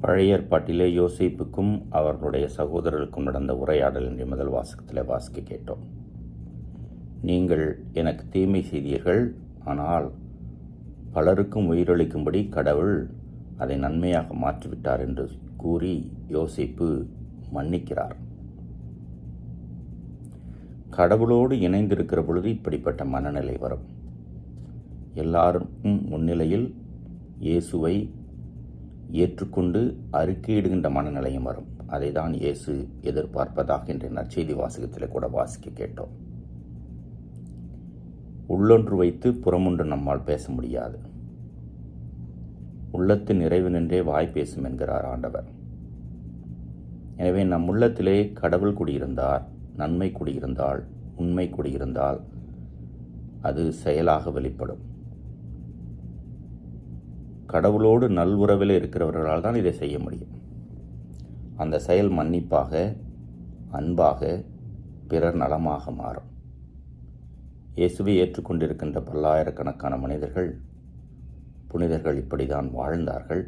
பழைய ஏற்பாட்டிலே யோசேப்புக்கும் அவர்களுடைய சகோதரருக்கும் நடந்த உரையாடல் என்ற முதல் வாசகத்தில் வாசிக்க கேட்டோம். நீங்கள் எனக்கு தீமை செய்தீர்கள், ஆனால் பலருக்கும் உயிரளிக்கும்படி கடவுள் அதை நன்மையாக மாற்றிவிட்டார் என்று கூறி யோசேப்பு மன்னிக்கிறார். கடவுளோடு இணைந்திருக்கிற பொழுது இப்படிப்பட்ட மனநிலை வரும். எல்லாருக்கும் முன்னிலையில் இயேசுவை ஏற்றுக்கொண்டு அறிக்கையிடுகின்ற மனநிலையும் வரும். அதை தான் இயேசு எதிர்பார்ப்பதாக என்ற நற்செய்தி வாசகத்தில் கூட வாசிக்க கேட்டோம். உள்ளொன்று வைத்து புறமொன்று நம்மால் பேச முடியாது. உள்ளத்து நிறைவு நின்றே வாய் பேசும் என்கிறார் ஆண்டவர். எனவே நம் உள்ளத்திலே கடவுள் குடியிருந்தார், நன்மை குடியிருந்தால், உண்மை குடியிருந்தால் அது செயலாக வெளிப்படும். கடவுளோடு நல்வுறவில் இருக்கிறவர்களால் தான் இதை செய்ய முடியும். அந்த செயல் மன்னிப்பாக, அன்பாக, பிறர் நலமாக மாறும். இயேசுவை ஏற்றுக்கொண்டிருக்கின்ற பல்லாயிரக்கணக்கான புனிதர்கள் இப்படிதான் வாழ்ந்தார்கள்,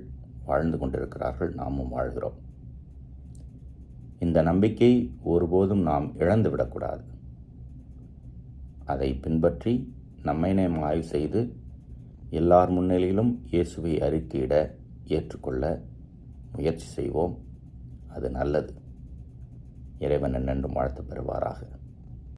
வாழ்ந்து கொண்டிருக்கிறார்கள், நாமும் வாழ்கிறோம். இந்த நம்பிக்கை ஒருபோதும் நாம் இழந்துவிடக்கூடாது. அதை பின்பற்றி நம்மை நாம் ஆய்வு செய்து எல்லார் முன்னிலையிலும் இயேசுவை அறிக்கையிட ஏற்றுக்கொள்ள முயற்சி செய்வோம். அது நல்லது. இறைவன் என்றென்றும் வாழ்த்து பெறுவாராக.